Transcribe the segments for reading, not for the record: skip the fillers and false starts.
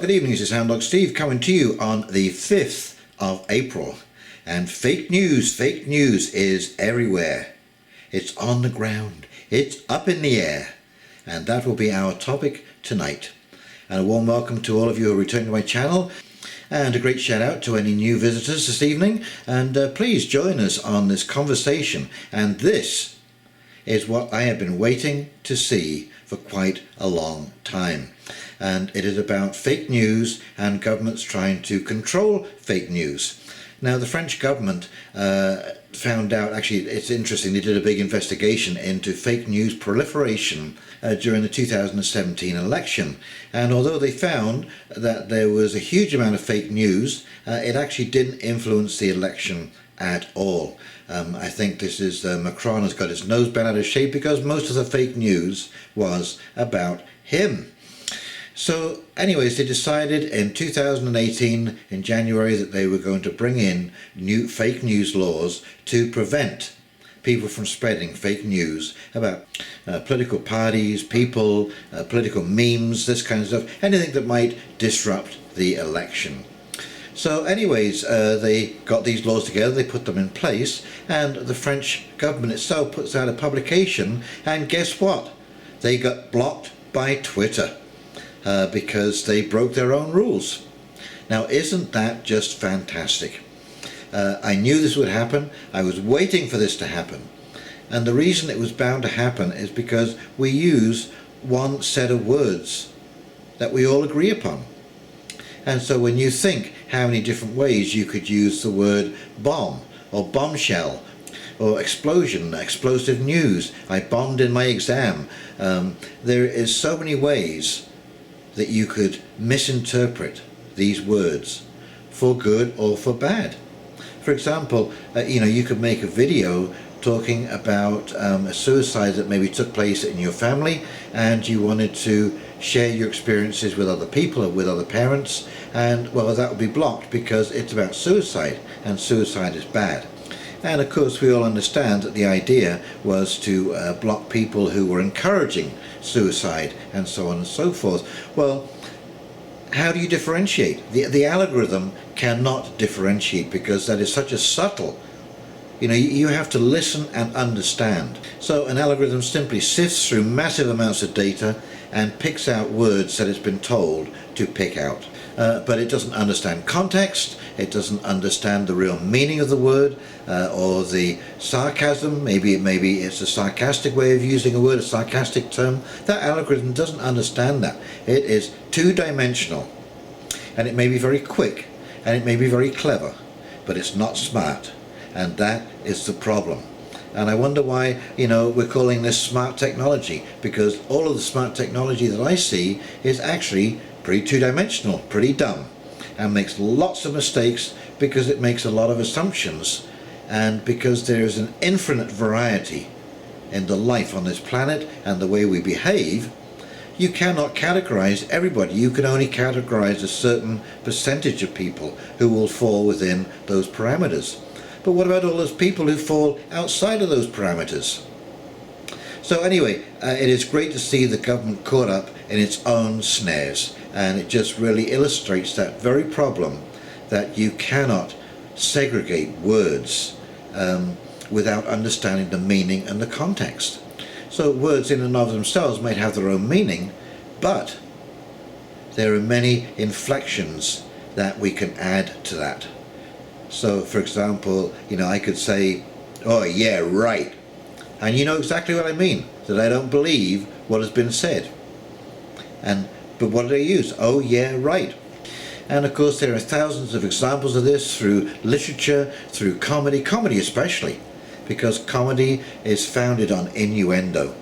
Good evening, this is Houndog Steve coming to you on the 5th of April. And fake news is everywhere. It's on the ground, it's up in the air. And that will be our topic tonight. And a warm welcome to all of you who are returning to my channel. And a great shout out to any new visitors this evening. And please join us on this conversation. And this is what I have been waiting to see for quite a long time. And it is about fake news and governments trying to control fake news. Now the French government found out, actually it's interesting, they did a big investigation into fake news proliferation during the 2017 election. And although they found that there was a huge amount of fake news, it actually didn't influence the election at all. I think this is Macron has got his nose bent out of shape because most of the fake news was about him. So anyways, they decided in 2018 in January that they were going to bring in new fake news laws to prevent people from spreading fake news about political parties, people, political memes, this kind of stuff, anything that might disrupt the election. So anyways, they got these laws together, they put them in place, and the French government itself puts out a publication, and guess what? They got blocked by Twitter. Because they broke their own rules. Now isn't that just fantastic? I knew this would happen. I was waiting for this to happen. And the reason it was bound to happen is because we use one set of words that we all agree upon. And so when you think how many different ways you could use the word bomb or bombshell or explosion, explosive news, I bombed in my exam, there is so many ways that you could misinterpret these words for good or for bad. For example, you could make a video talking about a suicide that maybe took place in your family, and you wanted to share your experiences with other people or with other parents, and well, that would be blocked because it's about suicide, and suicide is bad. And of course we all understand that the idea was to block people who were encouraging suicide and so on and so forth. Well, how do you differentiate? The algorithm cannot differentiate because that is such a subtle, you have to listen and understand. So an algorithm simply sifts through massive amounts of data and picks out words that it's been told to pick out. But it doesn't understand context, it doesn't understand the real meaning of the word, or the sarcasm. Maybe it's a sarcastic way of using a word, a sarcastic term. That algorithm doesn't understand that. It is two-dimensional, and it may be very quick, and it may be very clever, but it's not smart, and that is the problem. And I wonder why, we're calling this smart technology, because all of the smart technology that I see is actually pretty two-dimensional, pretty dumb, and makes lots of mistakes because it makes a lot of assumptions, and because there is an infinite variety in the life on this planet and the way we behave. You cannot categorize everybody. You can only categorize a certain percentage of people who will fall within those parameters. But what about all those people who fall outside of those parameters? So anyway, it is great to see the government caught up in its own snares, and it just really illustrates that very problem that you cannot segregate words without understanding the meaning and the context. So words in and of themselves might have their own meaning, but there are many inflections that we can add to that. So for example, I could say, oh yeah, right. And you know exactly what I mean, that I don't believe what has been said. But what did I use? Oh yeah, right. And of course there are thousands of examples of this through literature, through comedy especially, because comedy is founded on innuendo,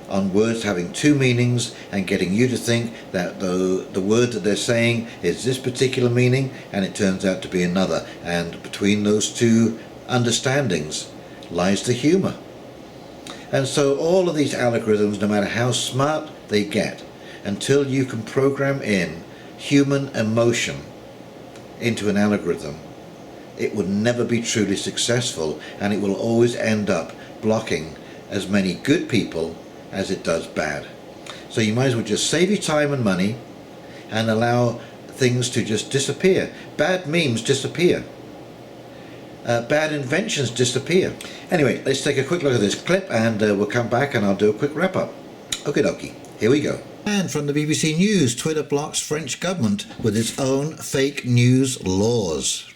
on words having two meanings and getting you to think that the word that they're saying is this particular meaning, and it turns out to be another. And between those two understandings lies the humor. And so all of these algorithms, no matter how smart they get, until you can program in human emotion into an algorithm, it would never be truly successful, and it will always end up blocking as many good people as it does bad. So you might as well just save your time and money and allow things to just disappear. Bad memes disappear. Bad inventions disappear. Anyway, let's take a quick look at this clip and we'll come back and I'll do a quick wrap up. Okie dokie, here we go. And from the BBC News, Twitter blocks French government with its own fake news laws.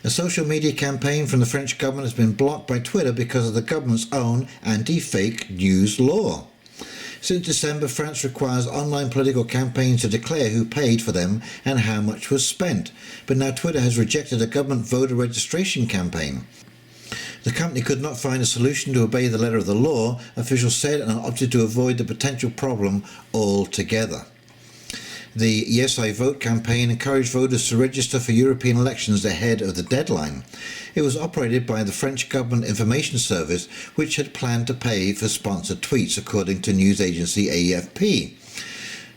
A social media campaign from the French government has been blocked by Twitter because of the government's own anti-fake news law. Since December, France requires online political campaigns to declare who paid for them and how much was spent. But now Twitter has rejected a government voter registration campaign. The company could not find a solution to obey the letter of the law, officials said, and opted to avoid the potential problem altogether. The Yes I Vote campaign encouraged voters to register for European elections ahead of the deadline. It was operated by the French Government Information Service, which had planned to pay for sponsored tweets, according to news agency AFP.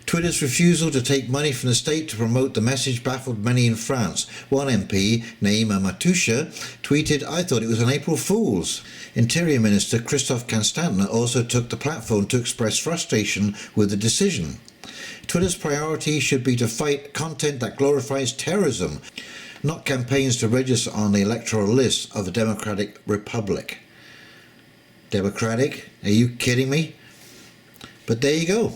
Twitter's refusal to take money from the state to promote the message baffled many in France. One MP, Naima Matoucha, tweeted, "I thought it was an April Fool's." Interior Minister Christophe Constantin also took the platform to express frustration with the decision. Twitter's priority should be to fight content that glorifies terrorism, not campaigns to register on the electoral list of a democratic republic. Democratic? Are you kidding me? But there you go.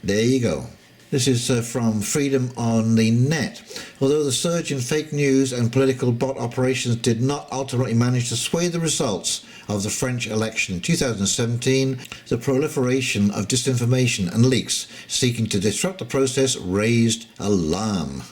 There you go. This is from Freedom on the Net. Although the surge in fake news and political bot operations did not ultimately manage to sway the results of the French election in 2017, the proliferation of disinformation and leaks seeking to disrupt the process raised alarm.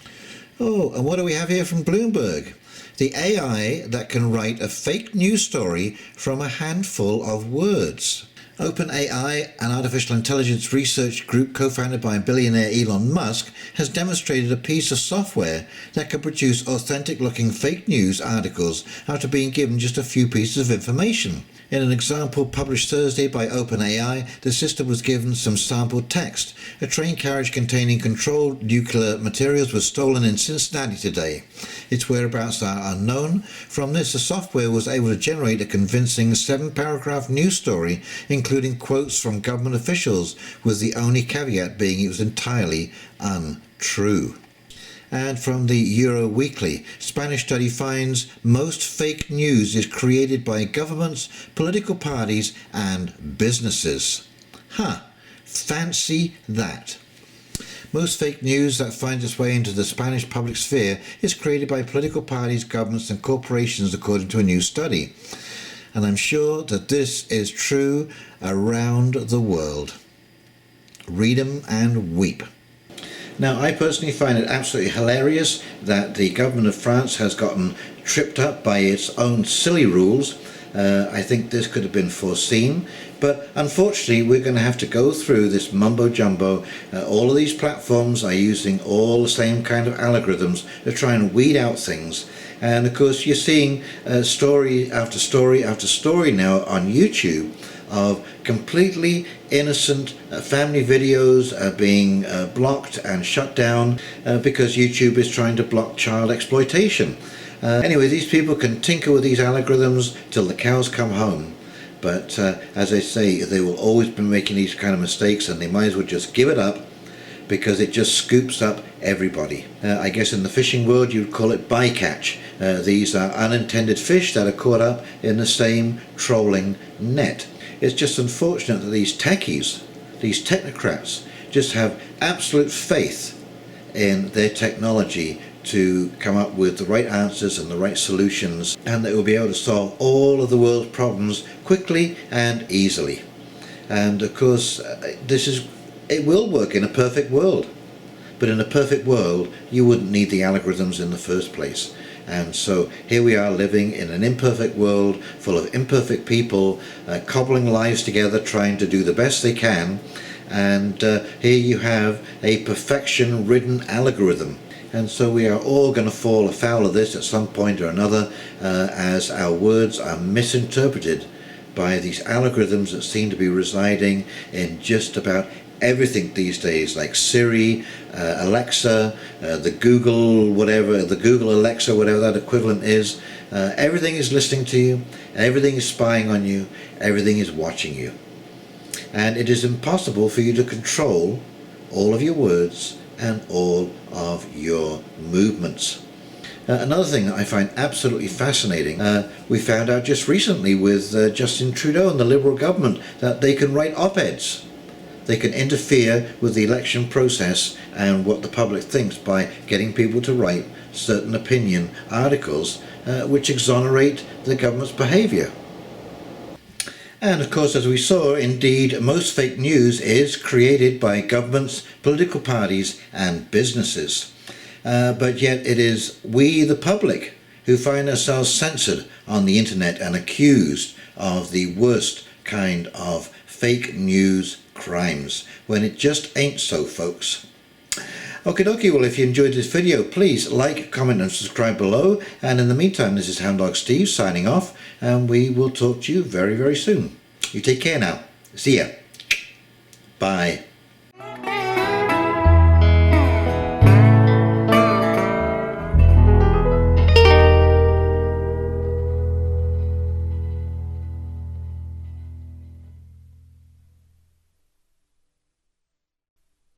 Oh, and what do we have here from Bloomberg? The AI that can write a fake news story from a handful of words. OpenAI, an artificial intelligence research group co-founded by billionaire Elon Musk, has demonstrated a piece of software that can produce authentic-looking fake news articles after being given just a few pieces of information. In an example published Thursday by OpenAI, the system was given some sample text. A train carriage containing controlled nuclear materials was stolen in Cincinnati today. Its whereabouts are unknown. From this, the software was able to generate a convincing 7-paragraph news story, including quotes from government officials, with the only caveat being it was entirely untrue. And from the Euro Weekly, Spanish study finds most fake news is created by governments, political parties and businesses. Fancy that. Most fake news that finds its way into the Spanish public sphere is created by political parties, governments and corporations, according to a new study. And I'm sure that this is true around the world. Read 'em and weep. Now, I personally find it absolutely hilarious that the government of France has gotten tripped up by its own silly rules. I think this could have been foreseen, but unfortunately we're going to have to go through this mumbo jumbo. All of these platforms are using all the same kind of algorithms to try and weed out things. And of course you're seeing story after story after story now on YouTube of completely innocent family videos being blocked and shut down because YouTube is trying to block child exploitation. Anyway, these people can tinker with these algorithms till the cows come home, but as I say, they will always be making these kind of mistakes, and they might as well just give it up because it just scoops up everybody. I guess in the fishing world you'd call it bycatch. These are unintended fish that are caught up in the same trolling net. It's just unfortunate that these techies, these technocrats, just have absolute faith in their technology to come up with the right answers and the right solutions, and they will be able to solve all of the world's problems quickly and easily. And of course, it will work in a perfect world. But in a perfect world, you wouldn't need the algorithms in the first place. And so here we are living in an imperfect world full of imperfect people cobbling lives together, trying to do the best they can. And here you have a perfection-ridden algorithm. And so we are all going to fall afoul of this at some point or another as our words are misinterpreted by these algorithms that seem to be residing in just about everything these days, like Siri, Alexa, the Google Alexa, whatever that equivalent is. Everything is listening to you, everything is spying on you, everything is watching you. And it is impossible for you to control all of your words and all of your movements. Another thing that I find absolutely fascinating, we found out just recently with Justin Trudeau and the Liberal government that they can write op-eds. They can interfere with the election process and what the public thinks by getting people to write certain opinion articles which exonerate the government's behaviour. And of course, as we saw, indeed, most fake news is created by governments, political parties and businesses. But yet it is we, the public, who find ourselves censored on the internet and accused of the worst kind of fake news crimes, when it just ain't so, folks. Okie dokie, well, if you enjoyed this video, please like, comment and subscribe below. And in the meantime, this is Hound Dog Steve signing off, and we will talk to you very, very soon. You take care now. See ya. Bye.